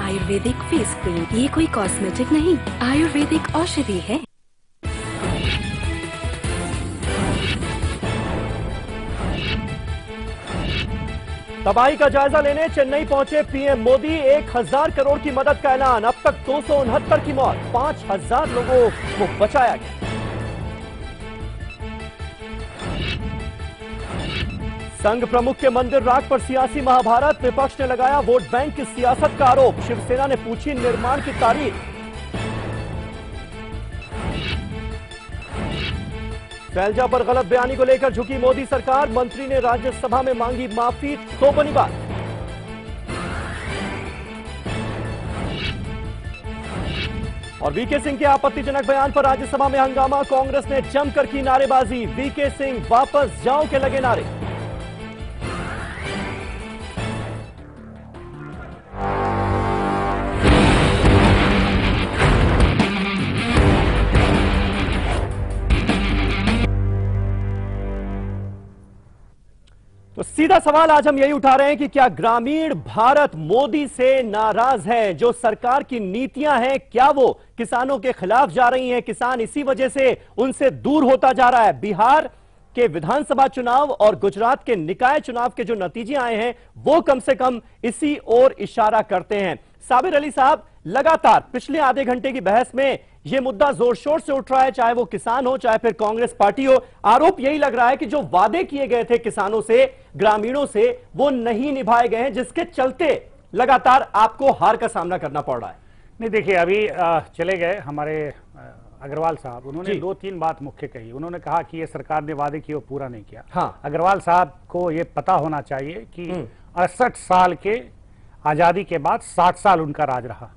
Ayurvedic face cream, ये कोई cosmetic नहीं, आयुर्वेदिक औषधि है। तबाही का जायजा लेने चेन्नई पहुंचे पीएम मोदी। 1000 करोड़ की मदद का ऐलान। अब तक 269 की मौत, 5000 लोगों को बचाया गया। संघ प्रमुख के मंदिर राग पर सियासी महाभारत। विपक्ष ने लगाया वोट बैंक की सियासत का आरोप। शिवसेना ने पूछी निर्माण की तारीख। शैलजा पर गलत बयानी को लेकर झुकी मोदी सरकार। मंत्री ने राज्यसभा में मांगी माफी, तो बनी बात। और वीके सिंह के आपत्तिजनक बयान पर राज्यसभा में हंगामा। कांग्रेस ने जमकर की नारेबाजी। वीके सिंह वापस जाओ के लगे नारे। तो सीधा सवाल आज हम यही उठा रहे हैं कि क्या ग्रामीण भारत मोदी से नाराज है? जो सरकार की नीतियां हैं, क्या वो किसानों के खिलाफ जा रही हैं? किसान इसी वजह से उनसे दूर होता जा रहा है। बिहार के विधानसभा चुनाव और गुजरात के निकाय चुनाव के जो नतीजे आए हैं वो कम से कम इसी ओर इशारा करते हैं। साबिर अली साहब, लगातार पिछले आधे घंटे की बहस में यह मुद्दा जोर शोर से उठ रहा है, चाहे वो किसान हो चाहे फिर कांग्रेस पार्टी हो। आरोप यही लग रहा है कि जो वादे किए गए थे किसानों से, ग्रामीणों से, वो नहीं निभाए गए हैं, जिसके चलते लगातार आपको हार का सामना करना पड़ रहा है। नहीं, देखिए, अभी चले गए हमारे अग्रवाल साहब, उन्होंने 2-3 बात मुख्य कही। उन्होंने कहा कि ये सरकार ने वादे किए वो पूरा नहीं किया। हाँ। अग्रवाल साहब को ये पता होना चाहिए कि 68 साल के आजादी के बाद 60 साल उनका राज रहा।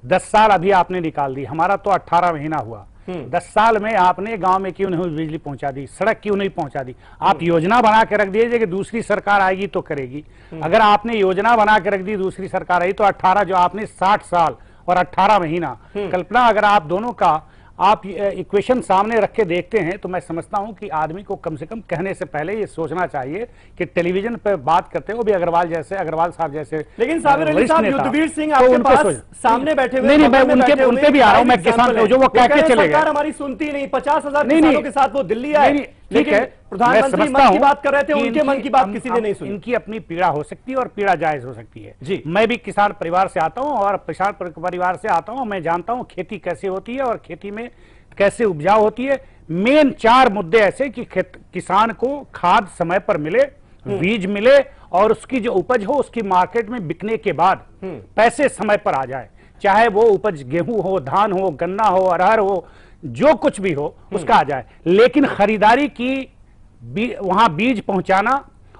10 साल अभी आपने निकाल दी, हमारा तो 18 महीना हुआ। 10 साल में आपने गांव में क्यों नहीं बिजली पहुंचा दी, सड़क क्यों नहीं पहुंचा दी? आप योजना बना के रख दीजिए कि दूसरी सरकार आएगी तो करेगी। अगर आपने योजना बना के रख दी, दूसरी सरकार आई तो 18 जो आपने 60 साल और 18 महीना, कल्पना अगर आप दोनों का आप इक्वेशन सामने रख के देखते हैं तो मैं समझता हूं कि आदमी को कम से कम कहने से पहले ये सोचना चाहिए कि टेलीविजन पर बात करते हो भी अग्रवाल साहब जैसे। लेकिन साबिर अली साहब, युद्धवीर सिंह आपके पास सामने बैठे हुए, नहीं, मैं उनपे भी आ रहा हूं। मैं किसान जो वो कह के चले गए, सरकार हमारी सुनती नहीं। 50,000 किसानों के साथ वो दिल्ली आए, लेकिन प्रधानमंत्री मन की बात कर रहे थे, उनके मन की बात किसी ने नहीं सुनी। इनकी अपनी पीड़ा हो सकती है और पीड़ा जायज हो सकती है जी। मैं भी किसान परिवार से आता हूं और किसान परिवार से आता हूं। मैं जानता हूं खेती कैसे होती है और खेती में कैसे उपजाऊ होती है। मेन 4 मुद्दे ऐसे कि किसान को खाद समय पर मिले, बीज मिले और उसकी जो उपज हो उसकी मार्केट में बिकने के बाद पैसे समय पर आ जाए। चाहे वो उपज गेहूं हो, धान हो, गन्ना हो, अरहर हो, जो कुछ भी हो उसका आ जाए। लेकिन खरीदारी की वहां बीज पहुंचाना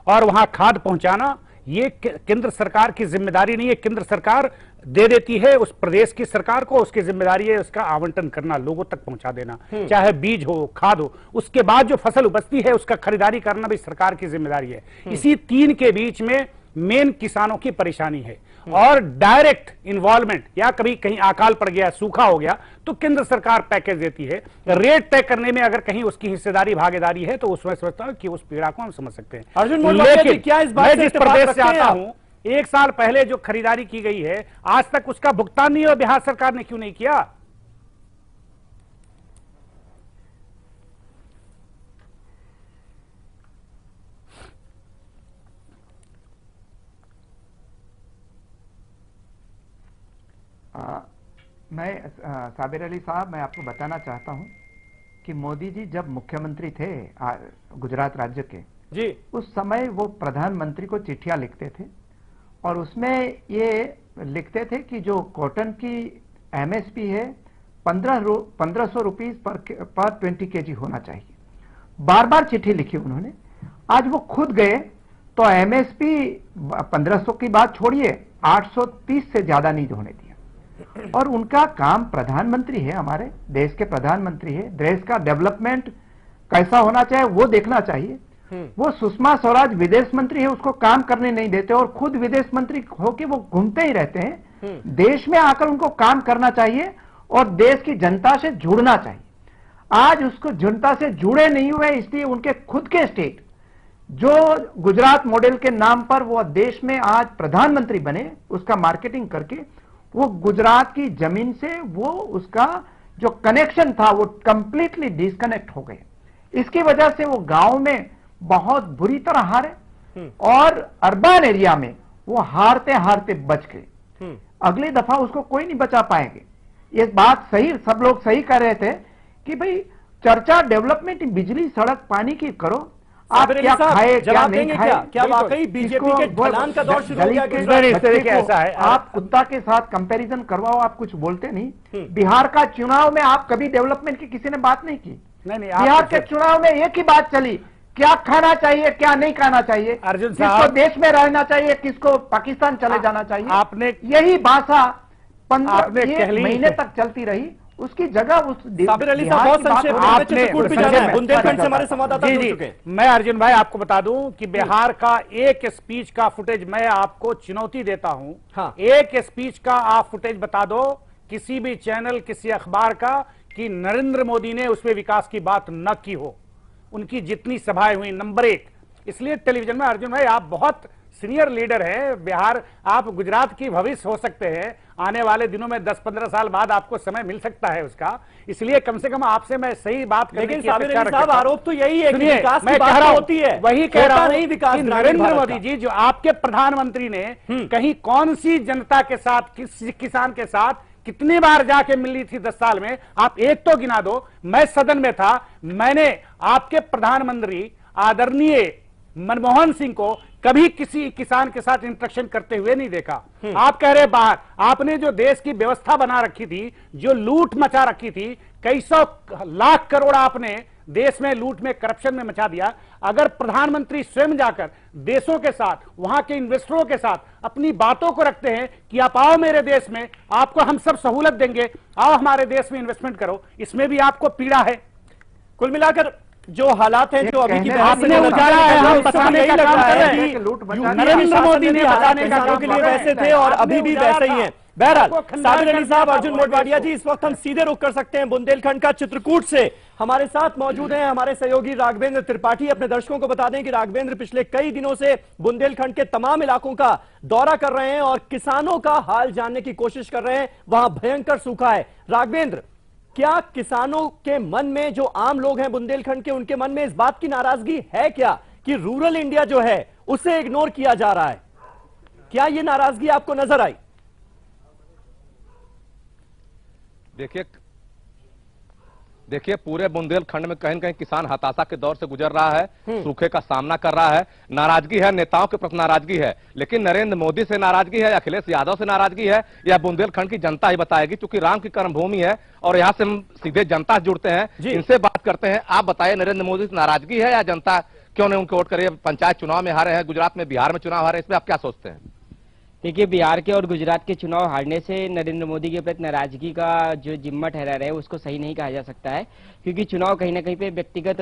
और वहां खाद पहुंचाना ये केंद्र सरकार की जिम्मेदारी नहीं है। केंद्र सरकार दे देती है उस प्रदेश की सरकार को, उसकी जिम्मेदारी है उसका आवंटन करना, लोगों तक पहुंचा देना, चाहे बीज हो, खाद हो। उसके बाद जो फसल उपजती है उसका खरीदारी करना भी सरकार की जिम्मेदारी है। इसी 3 के बीच में मेन किसानों की परेशानी है। और डायरेक्ट इन्वॉल्वमेंट या कभी कहीं अकाल पड़ गया, सूखा हो गया तो केंद्र सरकार पैकेज देती है। रेट तय करने में अगर कहीं उसकी हिस्सेदारी भागीदारी है तो उसमें समझता हूं कि उस पीड़ा को हम समझ सकते हैं। अर्जुन, लेकिन क्या इस बात मैं से जिस प्रदेश से आता हूं, 1 साल पहले जो खरीदारी की गई है आज तक उसका भुगतान नहीं हो, बिहार सरकार ने क्यों नहीं किया? मैं साबिर अली साहब, मैं आपको बताना चाहता हूं कि मोदी जी जब मुख्यमंत्री थे गुजरात राज्य के जी, उस समय वो प्रधानमंत्री को चिट्ठियां लिखते थे और उसमें ये लिखते थे कि जो कॉटन की एमएसपी है 1500 रुपीज पर 20 केजी होना चाहिए। बार बार चिट्ठी लिखी उन्होंने। आज वो खुद गए तो एमएसपी 1500 की बात छोड़िए, 830 से ज्यादा नहीं होने दिया। और उनका काम, प्रधानमंत्री है, हमारे देश के प्रधानमंत्री है, देश का डेवलपमेंट कैसा होना चाहिए वो देखना चाहिए। वो सुषमा स्वराज विदेश मंत्री है, उसको काम करने नहीं देते और खुद विदेश मंत्री होके वो घूमते ही रहते हैं। देश में आकर उनको काम करना चाहिए और देश की जनता से जुड़ना चाहिए। आज उसको जनता से जुड़े नहीं हुए, इसलिए उनके खुद के स्टेट जो गुजरात मॉडल के नाम पर वो देश में आज प्रधानमंत्री बने, उसका मार्केटिंग करके वो गुजरात की जमीन से वो उसका जो कनेक्शन था वो कंप्लीटली डिस्कनेक्ट हो गए। इसकी वजह से वो गांव में बहुत बुरी तरह हारे और अर्बन एरिया में वो हारते हारते बच गए। अगली दफा उसको कोई नहीं बचा पाएंगे। ये बात सही, सब लोग सही कर रहे थे कि भाई चर्चा डेवलपमेंट, बिजली, सड़क, पानी की करो, आप क्या खाए क्या नहीं खाए। क्या वाकई बीजेपी के ढलान का दौर शुरू हो गया? इस तरह के ऐसा है, आप कुत्ता के साथ कंपैरिजन करवाओ, आप कुछ बोलते नहीं। बिहार का चुनाव में आप कभी डेवलपमेंट की किसी ने बात नहीं की। नहीं, बिहार के चुनाव में एक ही बात चली, क्या खाना चाहिए क्या नहीं खाना चाहिए, अर्जुन किसको साहब, देश में रहना चाहिए, किसको पाकिस्तान चले जाना चाहिए। आपने यही भाषा 15 कहली महीने तक चलती रही। उसकी जगह उस साबिर अली साहब बहुत संक्षेप में चित्रकूट भी जाना है। बुंदेलखंड से हमारे संवाददाता जुड़ चुके हैं। मैं अर्जुन भाई आपको बता दूं कि बिहार का एक स्पीच का फुटेज मैं आपको चुनौती देता हूं। हाँ। एक स्पीच का आप फुटेज बता दो किसी भी चैनल, किसी अखबार का, कि नरेंद्र मोदी ने उसमें विकास की बात न की हो। उनकी जितनी सभाएं हुई, नंबर 1। इसलिए टेलीविजन में अर्जुन भाई आप बहुत सीनियर लीडर हैं। बिहार, आप गुजरात की भविष्य हो सकते हैं। आने वाले दिनों में 10-15 साल बाद आपको समय मिल सकता है उसका। इसलिए कम से कम आपसे मैं सही बात करने लेकिन की साबिर अपेक्षा अली साहब, रखता हूं। आरोप तो यही है कि सुनिए, विकास मैं की कह बात रहा हूं, होती है, वही कह रहा हूं नहीं विकास कि ग्रामीण नरेंद्र भारत मोदी जी जो आपके प्रधानमंत्री ने कहीं कौन सी जनता के साथ, किस किसान के साथ कितनी बार जाके मिली थी 10 साल में, आप एक तो गिना दो। मैं सदन में था, मैंने आपके प्रधानमंत्री आदरणीय मनमोहन सिंह को कभी किसी किसान के साथ इंटरेक्शन करते हुए नहीं देखा। आप कह रहे बाहर, आपने जो देश की व्यवस्था बना रखी थी, जो लूट मचा रखी थी, कई सौ लाख करोड़ आपने देश में लूट में, करप्शन में मचा दिया। अगर प्रधानमंत्री स्वयं जाकर देशों के साथ, वहां के इन्वेस्टरों के साथ अपनी बातों को रखते हैं कि आप आओ मेरे देश में, आपको हम सब सहूलत देंगे, आओ हमारे देश में इन्वेस्टमेंट करो, इसमें भी आपको पीड़ा है। कुल मिलाकर जो हालात हैं, जो अभी की आपने उजाला है, हम बताने का काम कर रहे हैं। नरेंद्र मोदी ने बताने का काम के लिए वैसे थे और अभी भी वैसे ही हैं। बहरहाल साबिर अली साहब, अर्जुन मोढवाडिया जी, इस वक्त हम सीधे रुख कर सकते हैं बुंदेलखंड का चित्रकूट से। हमारे साथ मौजूद हैं हमारे सहयोगी राघवेंद्र त्रिपाठी। अपने दर्शकों को बता दें कि राघवेंद्र पिछले कई दिनों से बुंदेलखंड के तमाम इलाकों का दौरा कर रहे हैं और किसानों का हाल जानने की कोशिश कर रहे हैं। वहां भयंकर सूखा है। राघवेंद्र, क्या किसानों के मन में, जो आम लोग हैं बुंदेलखंड के, उनके मन में इस बात की नाराजगी है क्या कि रूरल इंडिया जो है उसे इग्नोर किया जा रहा है? क्या यह नाराजगी आपको नजर आई? देखिए पूरे बुंदेलखंड में कहीं न कहीं किसान हताशा के दौर से गुजर रहा है, सूखे का सामना कर रहा है। नाराजगी है, नेताओं के प्रति नाराजगी है, लेकिन नरेंद्र मोदी से नाराजगी है, अखिलेश यादव से नाराजगी है, या बुंदेलखंड की जनता ही बताएगी, क्योंकि राम की कर्मभूमि है और यहां से हम सीधे जनता से जुड़ते हैं, इनसे बात करते हैं। आप बताइए, नरेंद्र मोदी से नाराजगी है या जनता क्यों नहीं उनको वोट करे? पंचायत चुनाव में हारे हैं, गुजरात में, बिहार में चुनाव हारे, इसमें आप क्या सोचते हैं? देखिए, बिहार के और गुजरात के चुनाव हारने से नरेंद्र मोदी के प्रति नाराजगी का जो जिम्मा ठहरा रहे उसको सही नहीं कहा जा सकता है, क्योंकि चुनाव कहीं ना कहीं पे व्यक्तिगत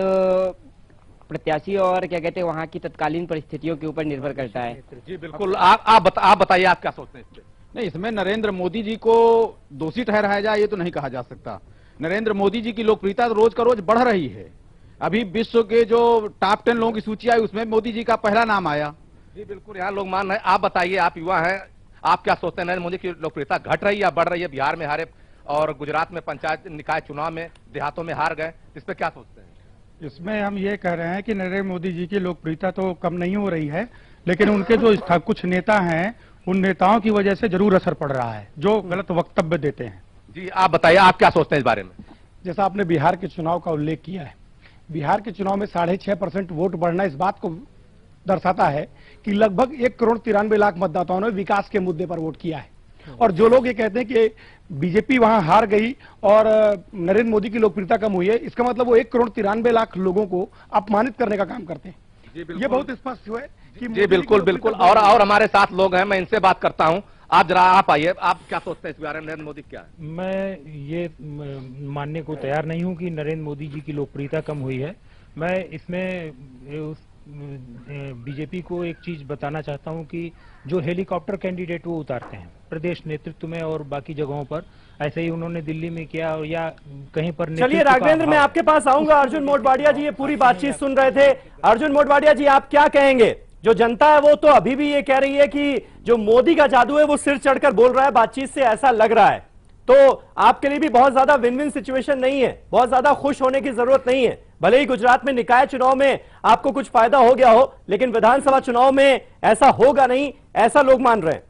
प्रत्याशी और क्या कहते हैं वहां की तत्कालीन परिस्थितियों के ऊपर निर्भर करता है। जी बिल्कुल, आप बताइए, आप क्या सोचते हैं इस पे? नहीं, इसमें नरेंद्र मोदी जी को दोषी ठहराया जाए ये तो नहीं कहा जा सकता। नरेंद्र मोदी जी की लोकप्रियता रोज का रोज बढ़ रही है। अभी विश्व के जो टॉप 10 लोगों की सूची आई उसमें मोदी जी का पहला नाम आया। जी बिल्कुल, यहाँ लोग मान रहे हैं। आप बताइए, आप युवा हैं, आप क्या सोचते हैं? नरेंद्र मोदी की लोकप्रियता घट रही है या बढ़ रही है? बिहार में हारे और गुजरात में पंचायत निकाय चुनाव में देहातों में हार गए, इस पे क्या सोचते हैं? इसमें हम ये कह रहे हैं कि नरेंद्र मोदी जी की लोकप्रियता तो कम नहीं हो रही है, लेकिन उनके जो कुछ नेता हैं, उन नेताओं की वजह से जरूर असर पड़ रहा है, जो गलत वक्तव्य देते हैं। जी आप बताइए, आप क्या सोचते हैं इस बारे में? जैसा आपने बिहार के चुनाव का उल्लेख किया है, बिहार के चुनाव में 6.5% वोट बढ़ना इस बात को दर्शाता है कि लगभग 1,93,00,000 मतदाताओं ने विकास के मुद्दे पर वोट किया है। और जो लोग ये कहते हैं कि बीजेपी वहां हार गई और नरेंद्र मोदी की लोकप्रियता कम हुई है, इसका मतलब वो 1,93,00,000 लोगों को अपमानित करने का काम करते हैं। ये बहुत स्पष्ट हुआ है कि जी बिल्कुल बिल्कुल। और हमारे साथ लोग हैं, मैं इनसे बात करता हूं। आप जरा आप आइए, आप क्या सोचते हैं इस बारे में? नरेंद्र मोदी क्या है? मैं ये मानने को तैयार नहीं हूं कि नरेंद्र मोदी जी की लोकप्रियता कम हुई है। मैं इसमें बीजेपी को एक चीज बताना चाहता हूं कि जो हेलीकॉप्टर कैंडिडेट वो उतारते हैं प्रदेश नेतृत्व में और बाकी जगहों पर, ऐसे ही उन्होंने दिल्ली में किया और या कहीं पर। चलिए राघवेंद्र, मैं आपके पास आऊंगा। अर्जुन मोढवाडिया जी ये पूरी बातचीत सुन रहे थे। अर्जुन मोढवाडिया जी, आप क्या कहेंगे? जो जनता है वो तो अभी भी ये कह रही है कि जो मोदी का जादू है वो सिर चढ़कर बोल रहा है, बातचीत से ऐसा लग रहा है। तो आपके लिए भी बहुत ज्यादा विन विन सिचुएशन नहीं है, बहुत ज्यादा खुश होने की जरूरत नहीं है। भले ही गुजरात में निकाय चुनाव में आपको कुछ फायदा हो गया हो, लेकिन विधानसभा चुनाव में ऐसा होगा नहीं, ऐसा लोग मान रहे हैं।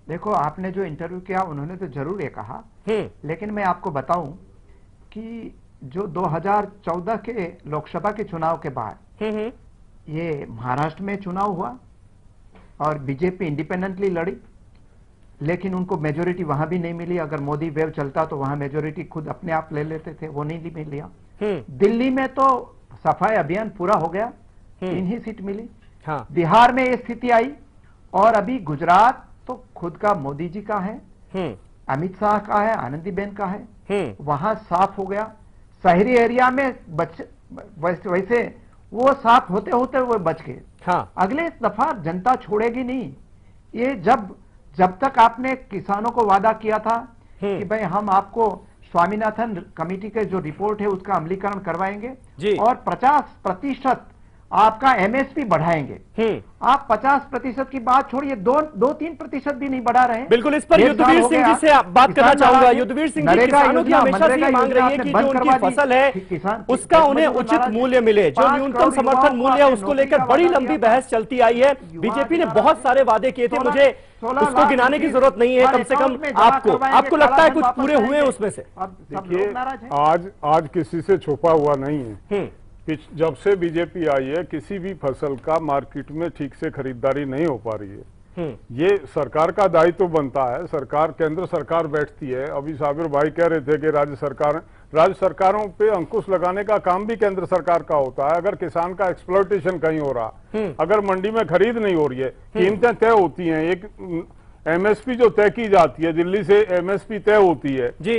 देखो, आपने जो इंटरव्यू किया उन्होंने तो जरूर ये कहा, लेकिन मैं आपको बताऊं कि जो 2014 के लोकसभा के चुनाव के बाद ये महाराष्ट्र में चुनाव हुआ और बीजेपी इंडिपेंडेंटली लड़ी, लेकिन उनको मेजोरिटी वहां भी नहीं मिली। अगर मोदी वेव चलता तो वहां मेजोरिटी खुद अपने आप ले लेते थे, वो नहीं मिल लिया। दिल्ली में तो सफाई अभियान पूरा हो गया, 3 ही सीट मिली। हाँ। बिहार में ये स्थिति आई, और अभी गुजरात तो खुद का मोदी जी का है, अमित शाह का है, आनंदीबेन का है, वहां साफ हो गया। शहरी एरिया में वैसे वो साफ होते होते वो बच गए। हाँ। अगले दफा जनता छोड़ेगी नहीं। ये जब तक आपने किसानों को वादा किया था कि भाई हम आपको स्वामीनाथन कमेटी के जो रिपोर्ट है उसका अमलीकरण करवाएंगे और 50% आपका एमएसपी बढ़ाएंगे। आप 50% की बात छोड़िए, 2-3% भी नहीं बढ़ा रहे हैं। बिल्कुल, इस पर युद्धवीर सिंह जी से बात करना चाहूंगा। युद्धवीर सिंह जी, किसानों की हमेशा से मांग रही है कि जो उनकी फसल है उसका उन्हें उचित मूल्य मिले, जो न्यूनतम समर्थन मूल्य है उसको लेकर बड़ी लंबी बहस चलती आई है। बीजेपी ने बहुत सारे वादे किए थे, मुझे उसको गिनाने की जरूरत नहीं है, कम से कम आपको लगता है कुछ पूरे हुए हैं उसमें से? देखिए, आज किसी से छुपा हुआ नहीं है। जब से बीजेपी आई है किसी भी फसल का मार्केट में ठीक से खरीदारी नहीं हो पा रही है। ये सरकार का दायित्व बनता है। सरकार, केंद्र सरकार बैठती है। अभी साबिर भाई कह रहे थे कि राज्य सरकारों पे अंकुश लगाने का काम भी केंद्र सरकार का होता है। अगर किसान का एक्सप्लॉयटेशन कहीं हो रहा, अगर मंडी में खरीद नहीं हो रही है, कीमतें तय होती हैं, एक एमएसपी जो तय की जाती है, दिल्ली से एमएसपी तय होती है जी,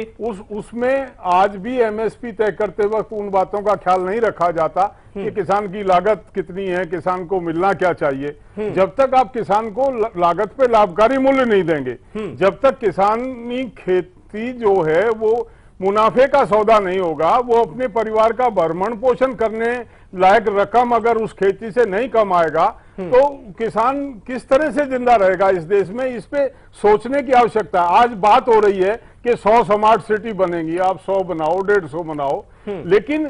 उसमें आज भी एमएसपी तय करते वक्त उन बातों का ख्याल नहीं रखा जाता कि किसान की लागत कितनी है, किसान को मिलना क्या चाहिए। जब तक आप किसान को लागत पे लाभकारी मूल्य नहीं देंगे, जब तक किसानी खेती जो है वो मुनाफे का सौदा नहीं होगा, वो अपने परिवार का भरण पोषण करने लायक रकम अगर उस खेती से नहीं कमाएगा तो किसान किस तरह से जिंदा रहेगा इस देश में? इस पे सोचने की आवश्यकता है। आज बात हो रही है कि 100 स्मार्ट सिटी बनेंगी, आप 100 बनाओ, 150 बनाओ, लेकिन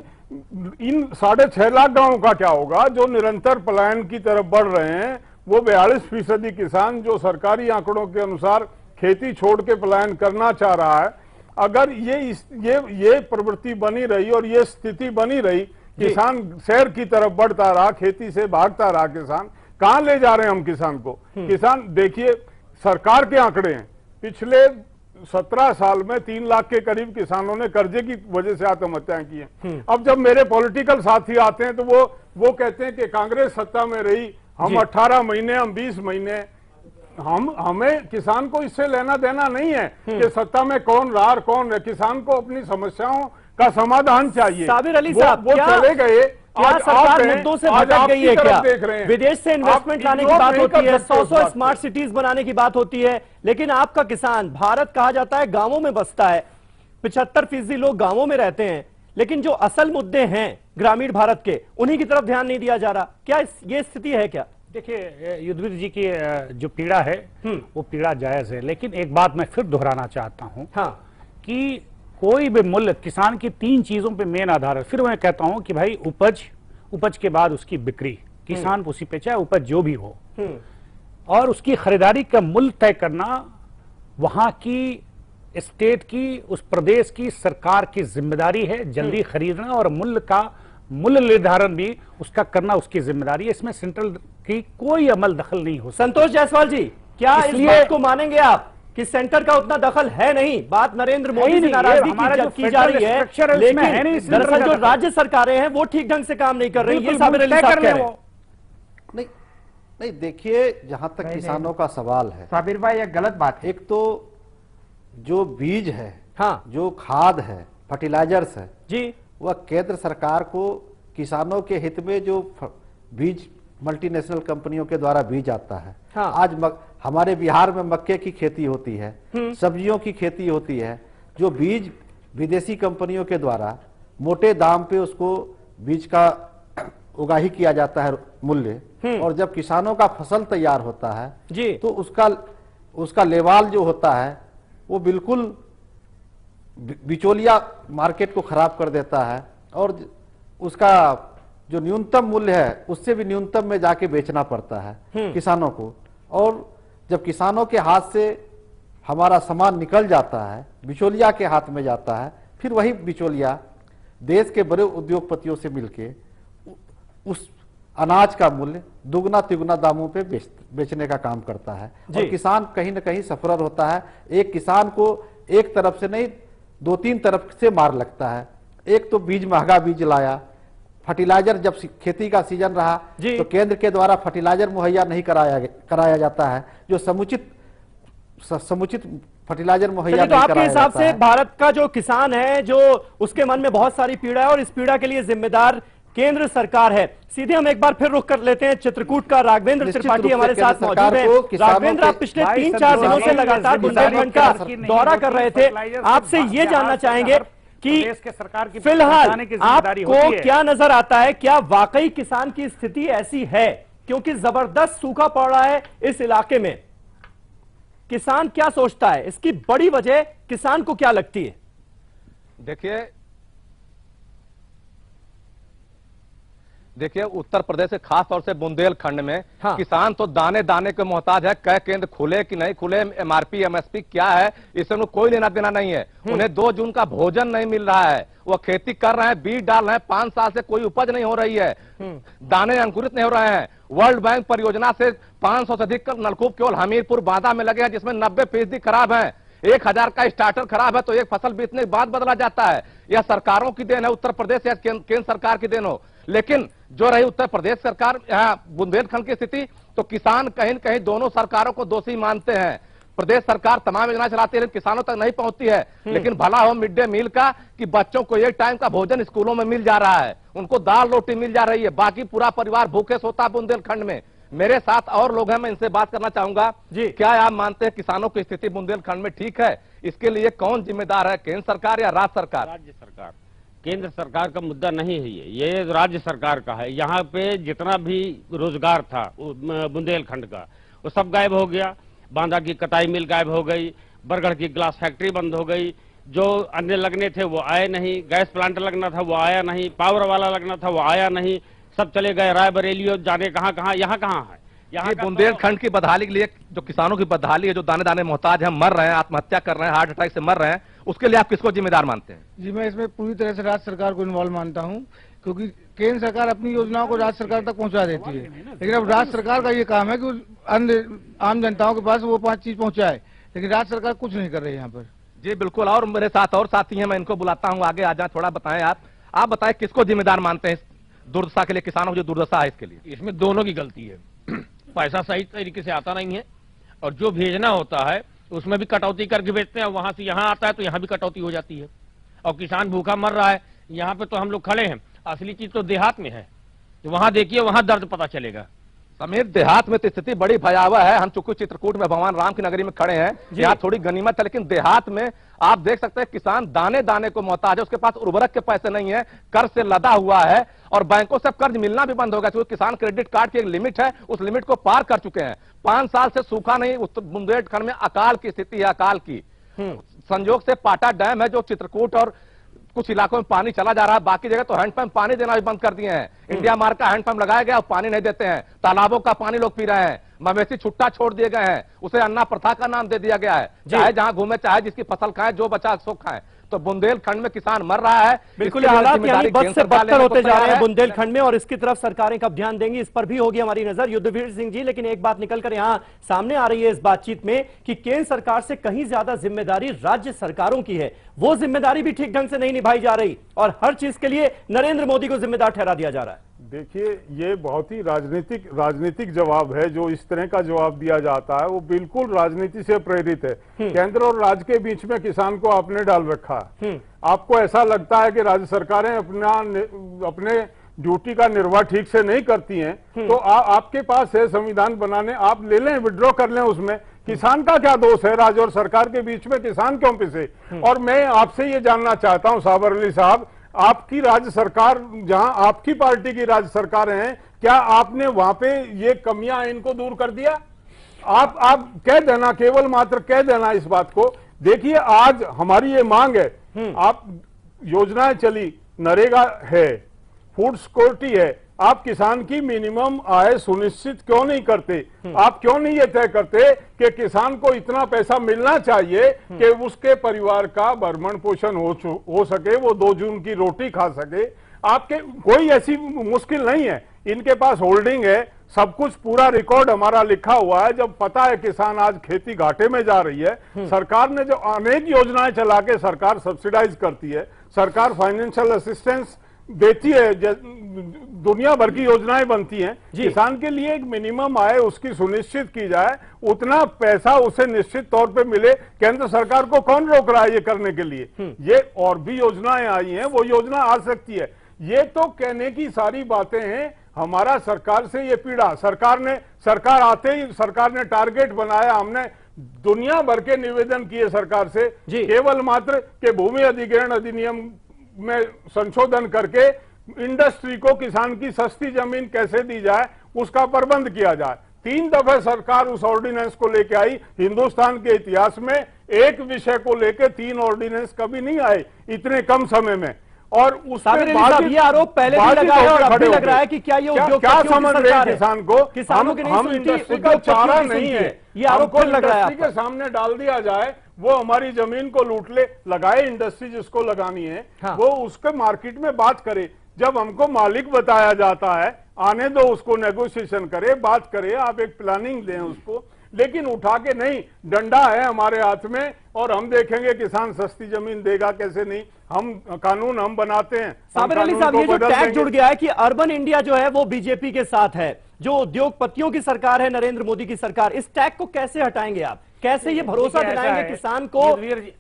इन 6.5 लाख गांवों का क्या होगा जो निरंतर पलायन की तरफ बढ़ रहे हैं? वो 42% किसान जो सरकारी आंकड़ों के अनुसार खेती छोड़ के पलायन करना चाह रहा है, अगर ये प्रवृत्ति बनी रही और ये स्थिति बनी रही, किसान शहर की तरफ बढ़ता रहा, खेती से भागता रहा, किसान कहां ले जा रहे हैं हम किसान को? किसान देखिए, सरकार के आंकड़े हैं, पिछले 17 साल में 3 लाख के करीब किसानों ने कर्जे की वजह से आत्महत्याएं की हैं। अब जब मेरे पॉलिटिकल साथी आते हैं तो वो कहते हैं कि कांग्रेस सत्ता में रही, हम 18 महीने, हम 20 महीने, हमें किसान को इससे लेना देना नहीं है कि सत्ता में कौन रहा और कौन है। किसान को अपनी समस्याओं का समाधान चाहिए। साबिर अली साहब, वो चले गए, क्या सरकार मुद्दों से भटक गई है क्या? विदेश से इन्वेस्टमेंट लाने की बात होती है, 100 स्मार्ट सिटीज बनाने की बात होती है, लेकिन आपका किसान, भारत कहा जाता है गांवों में बसता है, 75% लोग गांवों में रहते हैं, लेकिन जो असल मुद्दे हैं ग्रामीण भारत के, उन्हीं की तरफ ध्यान नहीं दिया जा रहा। क्या ये स्थिति है क्या? देखिए, युद्धवीर जी की जो पीड़ा है वो पीड़ा जायज है, लेकिन एक बात मैं फिर दोहराना चाहता हूं कि कोई भी मूल्य किसान की 3 चीजों पे मेन आधार है। फिर मैं कहता हूं कि भाई उपज के बाद उसकी बिक्री, किसान उसी पे चाहे उपज जो भी हो, और उसकी खरीदारी का मूल्य तय करना वहां की स्टेट की, उस प्रदेश की सरकार की जिम्मेदारी है। जल्दी खरीदना और मूल्य निर्धारण भी उसका करना उसकी जिम्मेदारी है। इसमें सेंट्रल की कोई अमल दखल नहीं हो। संतोष जायसवाल जी, क्या इस बात को मानेंगे आप कि सेंटर का उतना दखल है नहीं? बात नरेंद्र मोदी से नाराजगी की जा रही है, लेकिन दरअसल जो राज्य सरकारें हैं वो ठीक ढंग से काम नहीं कर रही। ये साबिर अली साहब कह रहे हैं। नहीं, देखिए, जहां तक किसानों का सवाल है, साबिर भाई, यह गलत बात है। एक तो जो बीज है, जो खाद है, फर्टिलाइजर्स है जी, वह केंद्र सरकार को किसानों के हित में जो बीज मल्टीनेशनल कंपनियों के द्वारा बीज आता है, आज हमारे बिहार में मक्के की खेती होती है, सब्जियों की खेती होती है, जो बीज विदेशी कंपनियों के द्वारा मोटे दाम पे उसको बीज का उगाही किया जाता है मूल्य, और जब किसानों का फसल तैयार होता है जी, तो उसका लेवाल जो होता है वो बिल्कुल बिचौलिया मार्केट को खराब कर देता है, और उसका जो न्यूनतम मूल्य है उससे भी न्यूनतम में जाके बेचना पड़ता है किसानों को। और जब किसानों के हाथ से हमारा सामान निकल जाता है, बिचौलिया के हाथ में जाता है, फिर वही बिचौलिया देश के बड़े उद्योगपतियों से मिलके उस अनाज का मूल्य दुगना तिगुना दामों पे बेचने का काम करता है, और किसान कहीं ना कहीं सफर होता है। एक किसान को एक तरफ से नहीं, 2-3 तरफ से मार लगता है। एक तो बीज, महंगा बीज लाया, फर्टिलाइजर जब खेती का सीजन रहा तो केंद्र के द्वारा फर्टिलाइजर मुहैया नहीं कराया जाता है, जो समुचित फर्टिलाइजर मुहैया नहीं कराया जाता है। तो आपके हिसाब से भारत का जो किसान है, जो उसके मन में बहुत सारी पीड़ा है, और इस पीड़ा के लिए जिम्मेदार केंद्र सरकार है। सीधे हम एक बार फिर रुख कर लेते हैं चित्रकूट का। राघवेंद्र त्रिपाठी हमारे साथ मौजूद हैं। राघवेंद्र, आप पिछले 3-4 दिनों से लगातार बुंदेलखंड का दौरा कर रहे थे, आपसे ये जानना चाहेंगे कि सरकार की फिलहाल आपको क्या नजर आता है, क्या वाकई किसान की स्थिति ऐसी है? क्योंकि जबरदस्त सूखा पड़ रहा है इस इलाके में। किसान क्या सोचता है, इसकी बड़ी वजह किसान को क्या लगती है? देखिए उत्तर प्रदेश के खास तौर से बुंदेलखंड में किसान तो दाने दाने के मोहताज है। कई केंद्र खुले कि नहीं खुले, एमआरपी एमएसपी क्या है, इससे उन्हें कोई लेना देना नहीं है। उन्हें 2 जून का भोजन नहीं मिल रहा है। वो खेती कर रहे हैं, बीज डाल रहे हैं, 5 साल से कोई उपज नहीं हो रही है, दाने अंकुरित नहीं हो रहे हैं। वर्ल्ड बैंक परियोजना से 500 से अधिक नलकूप केवल हमीरपुर बांदा में लगे हैं, जिसमें 90% खराब है। 1000 का स्टार्टर खराब है तो एक फसल बीतने के बाद बदला जाता है। यह सरकारों की देन है, उत्तर प्रदेश या केंद्र सरकार की देन हो। लेकिन जो रही उत्तर प्रदेश सरकार, यहाँ बुंदेलखंड की स्थिति, तो किसान कहीं न कहीं दोनों सरकारों को दोषी मानते हैं। प्रदेश सरकार तमाम योजना चलाती है लेकिन किसानों तक नहीं पहुंचती है। लेकिन भला हो मिड डे मील का, कि बच्चों को एक टाइम का भोजन स्कूलों में मिल जा रहा है, उनको दाल रोटी मिल जा रही है, बाकी पूरा परिवार भूखे सोता है बुंदेलखंड में। मेरे साथ और लोग हैं, मैं इनसे बात करना चाहूंगा। क्या आप मानते हैं किसानों की स्थिति बुंदेलखंड में ठीक है? इसके लिए कौन जिम्मेदार है, केंद्र सरकार या राज्य सरकार? राज्य सरकार। केंद्र सरकार का मुद्दा नहीं है ये राज्य सरकार का है। यहाँ पे जितना भी रोजगार था बुंदेलखंड का, वो सब गायब हो गया। बांदा की कताई मिल गायब हो गई, बरगढ़ की ग्लास फैक्ट्री बंद हो गई, जो अन्य लगने थे वो आए नहीं, गैस प्लांट लगना था वो आया नहीं, पावर वाला लगना था वो आया नहीं, सब चले गए रायबरेली, जाने कहाँ, यहाँ कहाँ है। यहाँ बुंदेलखंड की बदहाली के लिए, जो किसानों की बदहाली है, जो दाने दाने मोहताज हैं, मर रहे हैं, आत्महत्या कर रहे हैं, हार्ट अटैक से मर रहे हैं, उसके लिए आप किसको जिम्मेदार मानते हैं? जी, मैं इसमें पूरी तरह से राज्य सरकार को इन्वॉल्व मानता हूं, क्योंकि केंद्र सरकार अपनी योजनाओं को राज्य सरकार तक पहुंचा देती है, लेकिन अब राज्य सरकार का ये काम है कि अन्य आम जनताओं के पास वो 5 चीज पहुंचाए, लेकिन राज्य सरकार कुछ नहीं कर रही है यहाँ पर। जी बिल्कुल, और मेरे साथ और साथी हैं, मैं इनको बुलाता हूँ, आगे आ जाए, थोड़ा बताएं आप बताएं किसको जिम्मेदार मानते हैं इस दुर्दशा के लिए, किसानों की जो दुर्दशा है इसके लिए? इसमें दोनों की गलती है। पैसा सही तरीके से आता नहीं है, और जो भेजना होता है उसमें भी कटौती करके भेजते हैं, वहां से यहाँ आता है तो यहाँ भी कटौती हो जाती है, और किसान भूखा मर रहा है। यहाँ पे तो हम लोग खड़े हैं, असली चीज तो देहात में है, वहां देखिए, वहां दर्द पता चलेगा। समीर, देहात में तो स्थिति बड़ी भयावह है। हम चूंकि चित्रकूट में भगवान राम की नगरी में खड़े हैं, यहाँ थोड़ी गनीमत है, लेकिन देहात में आप देख सकते हैं किसान दाने दाने को मोहताज है, उसके पास उर्वरक के पैसे नहीं है, कर्ज से लदा हुआ है, और बैंकों से कर्ज मिलना भी बंद होगा, क्योंकि किसान क्रेडिट कार्ड की एक लिमिट है, उस लिमिट को पार कर चुके हैं। 5 साल से सूखा नहीं, बुंदेलखंड में अकाल की स्थिति है, अकाल की। संयोग से पाटा डैम है जो चित्रकूट और कुछ इलाकों में पानी चला जा रहा है, बाकी जगह तो हैंडपंप पानी देना भी बंद कर दिए हैं। इंडिया मार्क का हैंडपंप लगाया गया और पानी नहीं देते हैं, तालाबों का पानी लोग पी रहे हैं, मवेशी छुट्टा छोड़ दिए गए हैं, उसे अन्ना प्रथा का नाम दे दिया गया है, चाहे जहां घूमे चाहे जिसकी फसल खाए, जो बचा सो खाए। तो बुंदेलखंड में किसान मर रहा है, बिल्कुल हालात यानी बद से बदतर होते जा रहे हैं बुंदेलखंड में, और इसकी तरफ सरकारें कब ध्यान देंगी, इस पर भी होगी हमारी नजर। युद्धवीर सिंह जी, लेकिन एक बात निकलकर यहां सामने आ रही है इस बातचीत में कि केंद्र सरकार से कहीं ज्यादा जिम्मेदारी राज्य सरकारों की है, वो जिम्मेदारी भी ठीक ढंग से नहीं निभाई जा रही, और हर चीज के लिए नरेंद्र मोदी को जिम्मेदार ठहरा दिया जा रहा है। देखिए, ये बहुत ही राजनीतिक जवाब है। जो इस तरह का जवाब दिया जाता है वो बिल्कुल राजनीति से प्रेरित है। केंद्र और राज्य के बीच में किसान को आपने डाल रखा है। आपको ऐसा लगता है कि राज्य सरकारें अपने ड्यूटी का निर्वाह ठीक से नहीं करती हैं, तो आपके पास है संविधान बनाने, आप ले लें, विड्रॉ कर लें। उसमें किसान का क्या दोष है? राज्य और सरकार के बीच में किसान क्यों पिसे? और मैं आपसे ये जानना चाहता हूं साबर अली साहब, आपकी राज्य सरकार, जहां आपकी पार्टी की राज्य सरकार है, क्या आपने वहां पे ये कमियां इनको दूर कर दिया? आप कह देना, केवल मात्र कह देना इस बात को। देखिए आज हमारी ये मांग है, आप योजनाएं चली, नरेगा है, फूड सिक्योरिटी है, आप किसान की मिनिमम आय सुनिश्चित क्यों नहीं करते? आप क्यों नहीं ये तय करते कि किसान को इतना पैसा मिलना चाहिए कि उसके परिवार का भरण पोषण हो सके, वो 2 जून की रोटी खा सके? आपके कोई ऐसी मुश्किल नहीं है, इनके पास होल्डिंग है, सब कुछ पूरा रिकॉर्ड हमारा लिखा हुआ है। जब पता है किसान आज खेती घाटे में जा रही है, सरकार ने जो अनेक योजनाएं चला के सरकार सब्सिडाइज करती है, सरकार फाइनेंशियल असिस्टेंस देती है, दुनिया भर की योजनाएं बनती हैं, किसान के लिए एक मिनिमम आय उसकी सुनिश्चित की जाए, उतना पैसा उसे निश्चित तौर पे मिले। केंद्र सरकार को कौन रोक रहा है ये करने के लिए? ये और भी योजनाएं आई हैं, वो योजना आ सकती है। ये तो कहने की सारी बातें हैं। हमारा सरकार से ये पीड़ा, सरकार आते ही सरकार ने टारगेट बनाया, हमने दुनिया भर के निवेदन किए सरकार से, केवल मात्र के भूमि अधिग्रहण अधिनियम में संशोधन करके इंडस्ट्री को किसान की सस्ती जमीन कैसे दी जाए उसका प्रबंध किया जाए। 3 दफे सरकार उस ऑर्डिनेंस को लेके आई। हिंदुस्तान के इतिहास में एक विषय को लेके 3 ऑर्डिनेंस कभी नहीं आए इतने कम समय में। और उसमें ये आरोप पहले भी लगा है और अब भी लग रहा है कि क्या ये क्या समझ रहे हैं किसान को? किसानों की हम इंडस्ट्री का चारा नहीं है, ये आरोप कौन लग रहा है? इंडस्ट्री के सामने डाल दिया जाए, वो हमारी जमीन को लूट ले, लगाए इंडस्ट्री जिसको लगानी है, वो उसके मार्केट में बात करे। जब हमको मालिक बताया जाता है, आने दो उसको, नेगोशिएशन करे, बात करे, आप एक प्लानिंग दें उसको, लेकिन उठा के नहीं, डंडा है हमारे हाथ में और हम देखेंगे किसान सस्ती जमीन देगा कैसे नहीं। हम कानून हम बनाते हैं। साबिर अली साहब, ये जो टैग जुड़ गया है कि अर्बन इंडिया जो है वो बीजेपी के साथ है, जो उद्योगपतियों की सरकार है नरेंद्र मोदी की सरकार, इस टैग को कैसे हटाएंगे आप? कैसे ये भरोसा दिलाएंगे किसान को,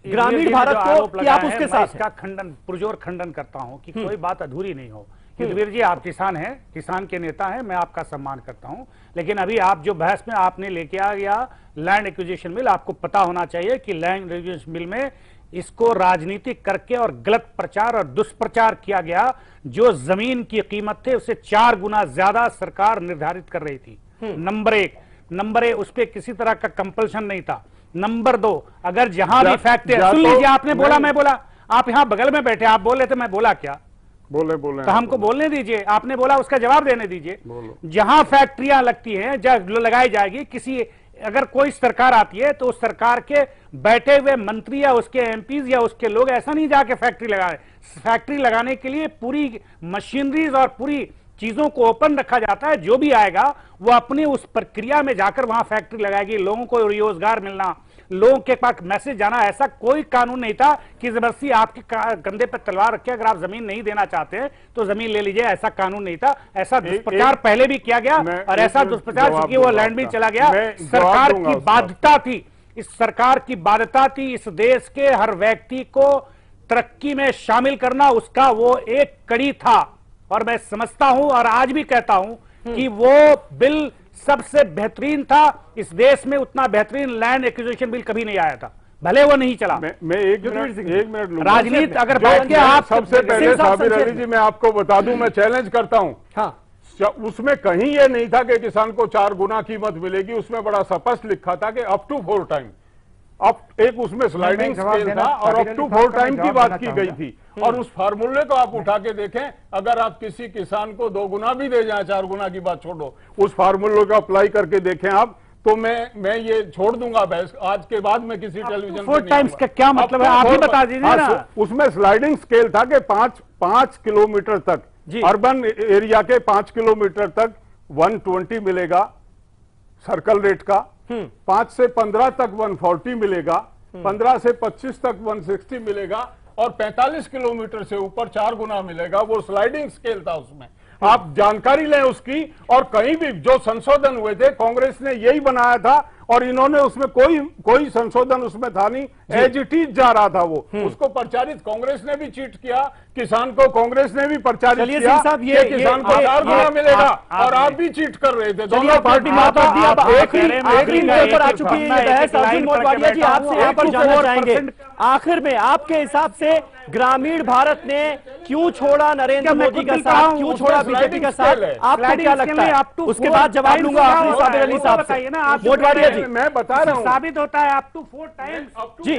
ग्रामीण भारत को कि आप उसके साथ? इसका पुरजोर खंडन करता हूं कि कोई बात अधूरी नहीं हो। युद्धवीर जी, आप किसान हैं, किसान के नेता हैं, मैं आपका सम्मान करता हूं, लेकिन अभी आप जो बहस में आपने लेके आ गया लैंड एक्विजिशन बिल, आपको पता होना चाहिए कि लैंड एक्विजिशन बिल में इसको राजनीतिक करके और गलत प्रचार और दुष्प्रचार किया गया। जो जमीन की कीमत थे उससे 4 गुना ज्यादा सरकार निर्धारित कर रही थी। नंबर एक, उस पर किसी तरह का कंपल्शन नहीं था। नंबर 2, अगर जहां भी फैक्ट्री, सुन लीजिए, आपने बोला, मैं बोला, आप यहां बगल में बैठे, आप बोल रहे थे, मैं बोला क्या? बोले तो हमको बोलने दीजिए, आपने बोला उसका जवाब देने दीजिए। जहां फैक्ट्रियां लगती हैं, जहां लगाई जाएगी, किसी अगर कोई सरकार आती है तो उस सरकार के बैठे हुए मंत्री या उसके एमपीज या उसके लोग ऐसा नहीं जाके फैक्ट्री लगाए। फैक्ट्री लगाने के लिए पूरी मशीनरीज और पूरी चीजों को ओपन रखा जाता है। जो भी आएगा वो अपनी उस प्रक्रिया में जाकर वहां फैक्ट्री लगाएगी, लोगों को रोजगार मिलना, लोगों के पास मैसेज जाना। ऐसा कोई कानून नहीं था कि जबरदस्ती आपके कंधे पर तलवार रखे, अगर आप जमीन नहीं देना चाहते हैं तो जमीन ले लीजिए, ऐसा कानून नहीं था। ऐसा दुष्प्रचार पहले भी किया गया और ऐसा दुष्प्रचार चूंकि वो लैंड भी चला गया। सरकार की बाध्यता थी, इस सरकार की बाध्यता थी इस देश के हर व्यक्ति को तरक्की में शामिल करना, उसका वो एक कड़ी था। और मैं समझता हूं और आज भी कहता हूं कि वो बिल सबसे बेहतरीन था। इस देश में उतना बेहतरीन लैंड एक्विजिशन बिल कभी नहीं आया था, भले वो नहीं चला। मैं एक मिनट राजनीति अगर बैठ के आप सबसे पहले साबिर अली जी मैं आपको बता दूं, मैं चैलेंज करता हूं। हाँ, उसमें कहीं ये नहीं था कि किसान को 4 गुना कीमत मिलेगी। उसमें बड़ा स्पष्ट लिखा था कि अप टू 4 टाइम, अब एक उसमें स्लाइडिंग स्केल था और अप टू 4 टाइम की बात की गई थी। और उस फार्मूले को आप उठा के देखें, अगर आप किसी किसान को 2 गुना भी दे जाए, 4 गुना की बात छोड़ो, उस फार्मूले को अप्लाई करके देखें आप, तो मैं ये छोड़ दूंगा बहस। आज के बाद में किसी टेलीविजन 4 टाइम्स का क्या मतलब है, आप ही बता दीजिए ना। उसमें स्लाइडिंग स्केल था कि 5 किलोमीटर तक, अर्बन एरिया के 5 किलोमीटर तक 120 मिलेगा सर्कल रेट का, 5 से 15 तक 140 मिलेगा, 15 से 25 तक 160 मिलेगा और 45 किलोमीटर से ऊपर 4 गुना मिलेगा। वो स्लाइडिंग स्केल था, उसमें आप जानकारी लें उसकी। और कहीं भी जो संशोधन हुए थे, कांग्रेस ने यही बनाया था और इन्होंने उसमें कोई संशोधन उसमें था नहीं, एज इट इज जा रहा था वो। उसको प्रचारित कांग्रेस ने भी चीट किया, किसान को कांग्रेस ने भी प्रचारित किया कि किसान को 4 गुना मिलेगा, और आप भी चीट कर रहे थे। दोनों पार्टी आ चुकी है बहस। अर्जुन मोटवाडिया जी, आपसे यहाँ पर जानना चाहेंगे, आखिर में आपके हिसाब से ग्रामीण भारत ने क्यों छोड़ा नरेंद्र मोदी का साथ, क्यों छोड़ा बीजेपी का साथ, आपको क्या लगता है? उसके बाद जवाब लूंगा आखिरी साबिर अली साहब से। मोटवाडिया जी, मैं बता रहा हूँ, साबित होता है अप टू 4 टाइम्स जी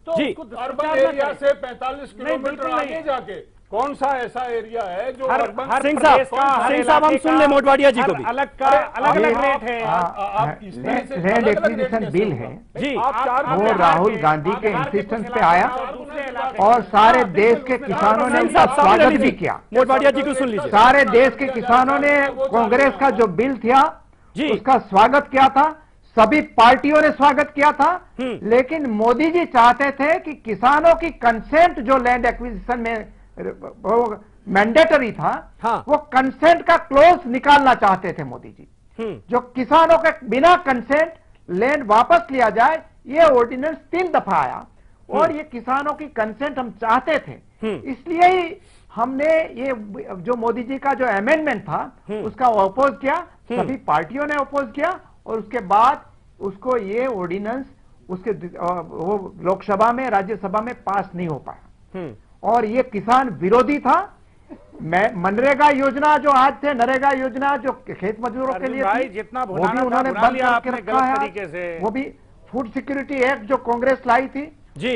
जी। अर्बन एरिया से 45 किलोमीटर आगे जाके कौन सा ऐसा एरिया है जो सिंह साहब हम सुन ले मोटवाडिया जी को भी। अलग रेट है। लैंड एक्विजिशन बिल है जी, वो राहुल गांधी के इंसिस्टेंस पे आया और सारे देश के किसानों ने उसका स्वागत भी किया। मोटवाडिया जी को सुन लीजिए। सारे देश के किसानों ने कांग्रेस का जो बिल था उसका स्वागत किया था, सभी पार्टियों ने स्वागत किया था। लेकिन मोदी जी चाहते थे कि किसानों की कंसेंट जो लैंड एक्विजिशन में मैंडेटरी था, वो कंसेंट का क्लोज निकालना चाहते थे मोदी जी। जो किसानों के बिना कंसेंट लैंड वापस लिया जाए, ये ऑर्डिनेंस 3 दफा आया और ये किसानों की कंसेंट हम चाहते थे। इसलिए ही हमने ये जो मोदी जी का जो अमेंडमेंट था उसका अपोज किया, सभी पार्टियों ने अपोज किया और उसके बाद उसको ये ऑर्डिनेंस उसके वो लोकसभा में राज्यसभा में पास नहीं हो पाया और ये किसान विरोधी था। मनरेगा योजना जो आज थे, नरेगा योजना जो खेत मजदूरों के लिए थी, जितना वो भी उन्होंने बंद करके रखा है। वो भी फूड सिक्योरिटी एक्ट जो कांग्रेस लाई थी,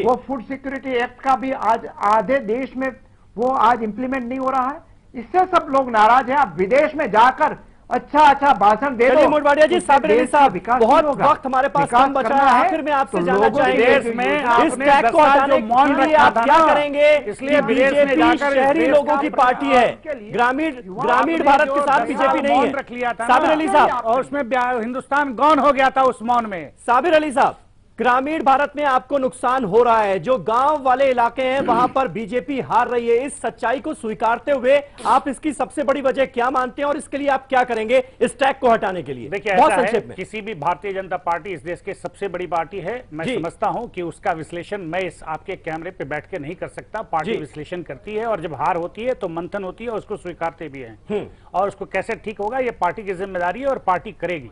वो फूड सिक्योरिटी एक्ट का भी आज आधे देश में वो आज इंप्लीमेंट नहीं हो रहा है। इससे सब लोग नाराज हैं। आप विदेश में जाकर अच्छा भाषण दे दो। मोटवाडिया जी, साबिर अली साहब, बहुत वक्त हमारे पास कम बचा है, आखिर में आपसे जानना चाहेंगे इस टैग को हटाने के लिए आप क्या करेंगे? इसलिए बीजेपी शहरी लोगों की पार्टी है, ग्रामीण भारत के साथ बीजेपी नहीं है। रख लिया था साबिर अली साहब, और उसमें हिंदुस्तान गौन हो गया था उस मौन में। साबिर अली साहब, ग्रामीण भारत में आपको नुकसान हो रहा है, जो गांव वाले इलाके हैं वहां पर बीजेपी हार रही है। इस सच्चाई को स्वीकारते हुए आप इसकी सबसे बड़ी वजह क्या मानते हैं और इसके लिए आप क्या करेंगे इस टैग को हटाने के लिए? देखिए, बहुत ऐसा संक्षेप है, में। किसी भी भारतीय जनता पार्टी इस देश की सबसे बड़ी पार्टी है। मैं समझता हूं कि उसका विश्लेषण मैं इस आपके कैमरे पे बैठ के नहीं कर सकता। पार्टी विश्लेषण करती है और जब हार होती है तो मंथन होती है और उसको स्वीकारते भी है और उसको कैसे ठीक होगा ये पार्टी की जिम्मेदारी है और पार्टी करेगी।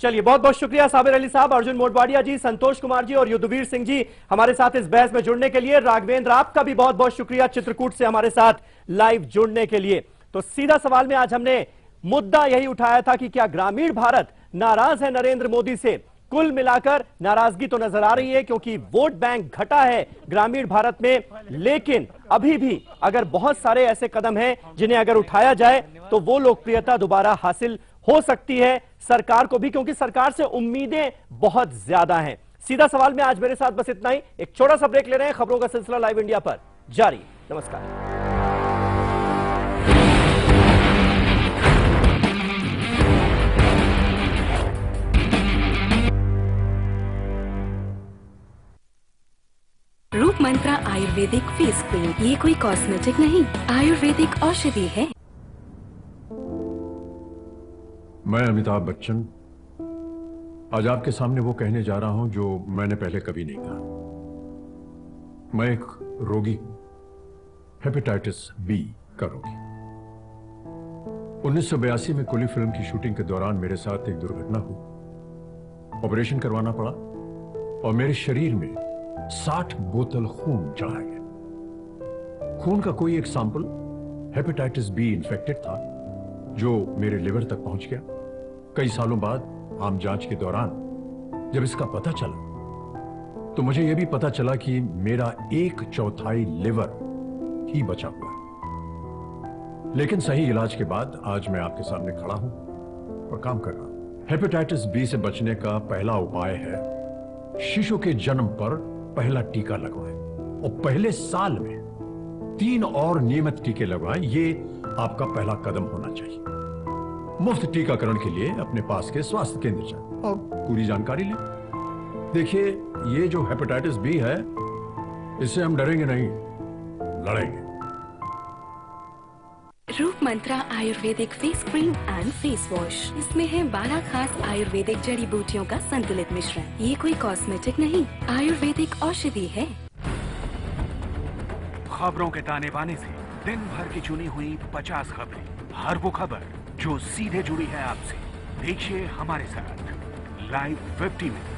चलिए, बहुत बहुत शुक्रिया साबिर अली साहब, अर्जुन मोटवाडिया जी, संतोष कुमार जी और युद्धवीर सिंह जी हमारे साथ इस बहस में जुड़ने के लिए। राघवेंद्र, आपका भी बहुत बहुत शुक्रिया चित्रकूट से हमारे साथ लाइव जुड़ने के लिए। तो सीधा सवाल में आज हमने मुद्दा यही उठाया था कि क्या ग्रामीण भारत नाराज है नरेंद्र मोदी से? कुल मिलाकर नाराजगी तो नजर आ रही है क्योंकि वोट बैंक घटा है ग्रामीण भारत में, लेकिन अभी भी अगर बहुत सारे ऐसे कदम हैं जिन्हें अगर उठाया जाए तो वो लोकप्रियता दोबारा हासिल हो सकती है सरकार को भी, क्योंकि सरकार से उम्मीदें बहुत ज्यादा हैं। सीधा सवाल में आज मेरे साथ बस इतना ही। एक छोटा सा ब्रेक ले रहे हैं, खबरों का सिलसिला लाइव इंडिया पर जारी। नमस्कार। रूप मंत्रा आयुर्वेदिक फेस क्रीम, ये कोई कॉस्मेटिक नहीं, आयुर्वेदिक औषधि है। मैं अमिताभ बच्चन आज आपके सामने वो कहने जा रहा हूं जो मैंने पहले कभी नहीं कहा। मैं एक रोगी हूं, हेपेटाइटिस बी का रोगी। 1982 में कुली फिल्म की शूटिंग के दौरान मेरे साथ एक दुर्घटना हुई। ऑपरेशन करवाना पड़ा और मेरे शरीर में 60 बोतल खून चढ़ा गया। खून का कोई एक सैंपल हेपेटाइटिस बी इन्फेक्टेड था जो मेरे लिवर तक पहुंच गया। कई सालों बाद आम जांच के दौरान जब इसका पता चला तो मुझे यह भी पता चला कि मेरा 1/4 लिवर ही बचा हुआ है। लेकिन सही इलाज के बाद आज मैं आपके सामने खड़ा हूं और काम कर रहा हूं। हेपेटाइटिस बी से बचने का पहला उपाय है शिशु के जन्म पर पहला टीका लगवाएं और पहले साल में 3 और नियमित टीके लगवाएं। ये आपका पहला कदम होना चाहिए। मुफ्त टीकाकरण के लिए अपने पास के स्वास्थ्य केंद्र जाएं और पूरी जानकारी लें। देखिए, ये जो हेपेटाइटिस बी है, इससे हम डरेंगे नहीं, लड़ेंगे। Roop Mantra Ayurvedic face cream and face wash. इसमें है 12 खास आयुर्वेदिक जड़ी बूटियों का संतुलित मिश्रण। ये कोई कॉस्मेटिक नहीं, आयुर्वेदिक औषधि है। खबरों के ताने बाने से दिन भर की चुनी हुई 50 खबरें, हर वो खबर जो सीधे जुड़ी है आपसे। देखिए हमारे साथ लाइव 50 मिनट।